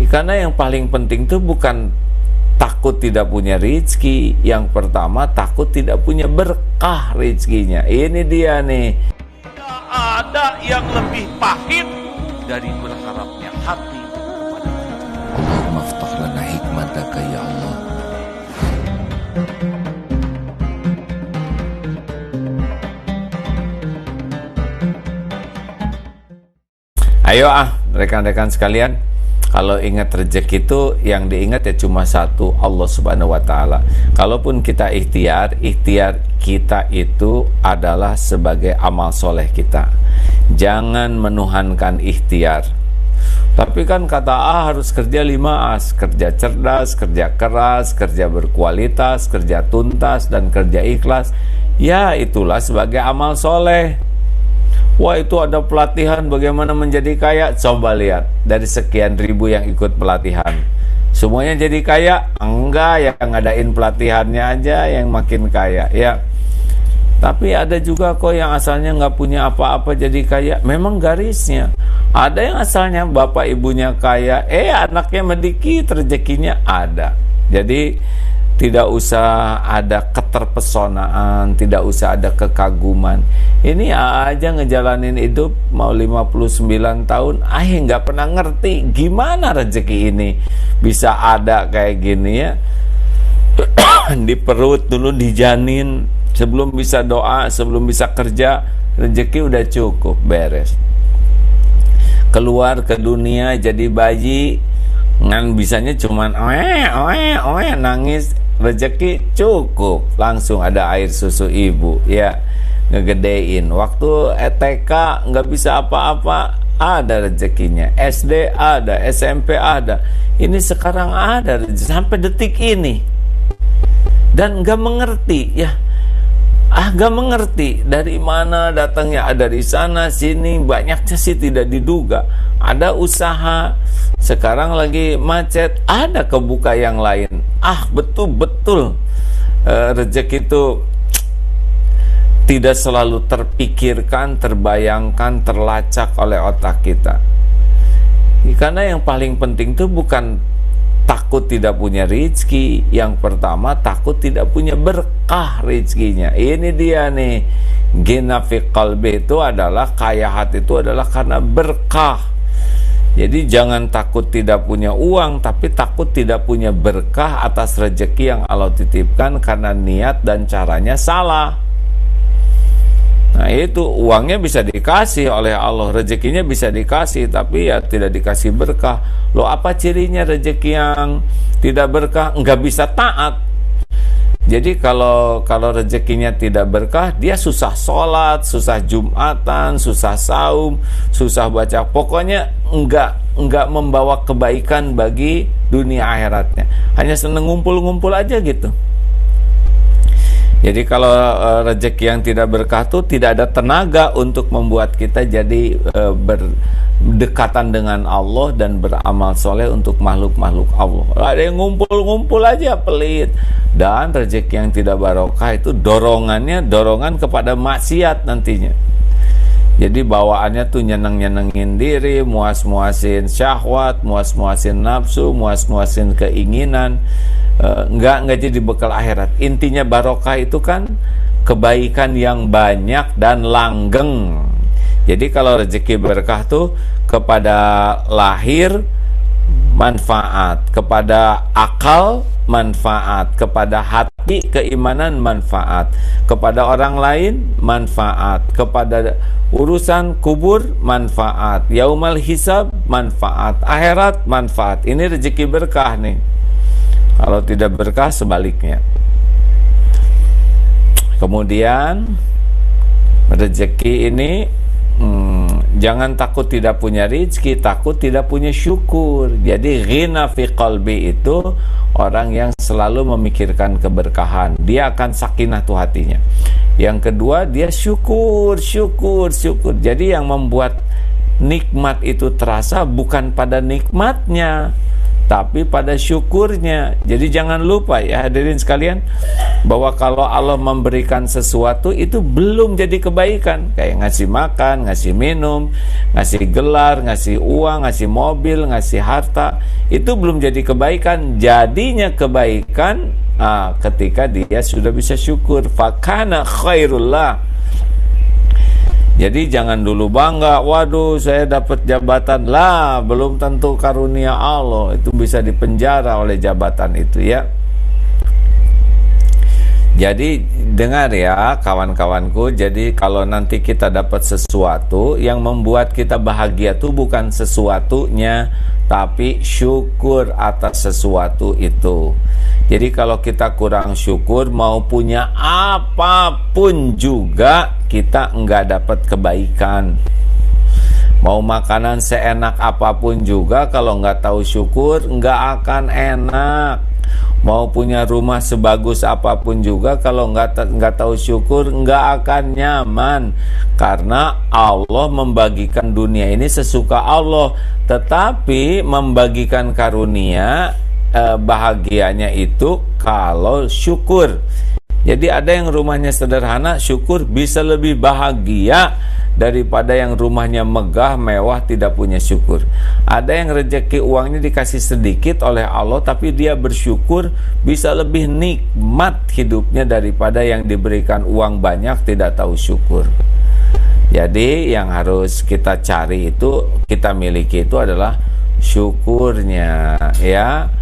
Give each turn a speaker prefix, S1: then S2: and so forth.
S1: Karena yang paling penting itu bukan takut tidak punya rezeki, yang pertama takut tidak punya berkah rezekinya. Ini dia nih.
S2: Tidak ada yang lebih pahit dari berharapnya hati kepada
S3: Allahumma aftah lana hikmataka ya Allah.
S1: Ayo rekan-rekan sekalian, kalau ingat rezeki itu yang diingat ya cuma satu, Allah Subhanahu wa Ta'ala. Kalaupun kita ikhtiar kita itu adalah sebagai amal soleh kita. Jangan menuhankan ikhtiar. Tapi kan kata harus kerja 5As, kerja cerdas, kerja keras, kerja berkualitas, kerja tuntas, dan kerja ikhlas. Ya itulah sebagai amal soleh. Wah, itu ada pelatihan bagaimana menjadi kaya. Coba lihat, dari sekian ribu yang ikut pelatihan, semuanya jadi kaya? Enggak, yang ngadain pelatihannya aja yang makin kaya ya. Tapi ada juga kok yang asalnya nggak punya apa-apa jadi kaya. Memang garisnya. Ada yang asalnya bapak ibunya kaya, anaknya medikit, rezekinya ada. Jadi tidak usah ada keterpesonaan, tidak usah ada kekaguman. Ini aja ngejalanin hidup mau 59 tahun, nggak pernah ngerti gimana rezeki ini bisa ada kayak gini ya. Di perut dulu dijanin, sebelum bisa doa, sebelum bisa kerja, rezeki udah cukup, beres. Keluar ke dunia jadi bayi, ngan bisanya cuman nangis, rezeki cukup, langsung ada air susu ibu ya, ngegedein. Waktu TK nggak bisa apa-apa, ada rezekinya. SD ada, SMP ada. Ini sekarang ada sampai detik ini, dan nggak mengerti ya. Gak mengerti dari mana datangnya, dari sana sini, banyaknya sih tidak diduga. Ada usaha, sekarang lagi macet, ada kebuka yang lain. Betul-betul rezeki itu tidak selalu terpikirkan, terbayangkan, terlacak oleh otak kita. Karena yang paling penting itu bukan takut tidak punya rezeki, yang pertama takut tidak punya berkah rezekinya. Ini dia nih, ghina fi qalbi itu adalah kaya hati, itu adalah karena berkah. Jadi jangan takut tidak punya uang, tapi takut tidak punya berkah atas rezeki yang Allah titipkan karena niat dan caranya salah. Nah itu, uangnya bisa dikasih oleh Allah, rezekinya bisa dikasih, tapi ya tidak dikasih berkah. Loh, apa cirinya rezeki yang tidak berkah? Nggak bisa taat. Jadi kalau rezekinya tidak berkah, dia susah sholat, susah jumatan, susah saum, susah baca. Pokoknya nggak membawa kebaikan bagi dunia akhiratnya. Hanya seneng ngumpul-ngumpul aja gitu. Jadi kalau rezeki yang tidak berkah itu tidak ada tenaga untuk membuat kita jadi berdekatan dengan Allah dan beramal soleh untuk makhluk-makhluk Allah. Ada yang ngumpul-ngumpul aja pelit. Dan rezeki yang tidak barokah itu dorongan kepada maksiat nantinya. Jadi bawaannya tuh nyenengin diri, muas-muasin syahwat, muas-muasin nafsu, muas-muasin keinginan. Enggak jadi bekal akhirat. Intinya barokah itu kan kebaikan yang banyak dan langgeng. Jadi kalau rezeki berkah tuh kepada lahir manfaat, kepada akal manfaat, kepada hati keimanan manfaat, kepada orang lain manfaat, kepada urusan kubur manfaat, yaumal hisab manfaat, akhirat manfaat. Ini rezeki berkah nih. Kalau tidak berkah sebaliknya. Kemudian rezeki ini jangan takut tidak punya rezeki, takut tidak punya syukur. Jadi ghina fi qalbi itu orang yang selalu memikirkan keberkahan. Dia akan sakinah tuh hatinya. Yang kedua, dia syukur. Jadi yang membuat nikmat itu terasa bukan pada nikmatnya, tapi pada syukurnya. Jadi jangan lupa ya hadirin sekalian, bahwa kalau Allah memberikan sesuatu itu belum jadi kebaikan. Kayak ngasih makan, ngasih minum, ngasih gelar, ngasih uang, ngasih mobil, ngasih harta, itu belum jadi kebaikan. Jadinya kebaikan ketika dia sudah bisa syukur. Fakana khairullah. Jadi jangan dulu bangga, waduh saya dapat jabatan. Lah, belum tentu karunia Allah. Itu bisa dipenjara oleh jabatan itu ya. Jadi dengar ya kawan-kawanku, jadi kalau nanti kita dapat sesuatu, yang membuat kita bahagia itu bukan sesuatunya, tapi syukur atas sesuatu itu. Jadi kalau kita kurang syukur, mau punya apapun juga kita enggak dapat kebaikan. Mau makanan seenak apapun juga, kalau enggak tahu syukur enggak akan enak. Mau punya rumah sebagus apapun juga, kalau enggak tahu syukur enggak akan nyaman. Karena Allah membagikan dunia ini sesuka Allah, tetapi membagikan karunia bahagianya itu kalau syukur. Jadi ada yang rumahnya sederhana, syukur bisa lebih bahagia daripada yang rumahnya megah, mewah, tidak punya syukur. Ada yang rezeki uangnya dikasih sedikit oleh Allah, tapi dia bersyukur, bisa lebih nikmat hidupnya daripada yang diberikan uang banyak, tidak tahu syukur. Jadi yang harus kita cari itu, kita miliki itu adalah syukurnya ya.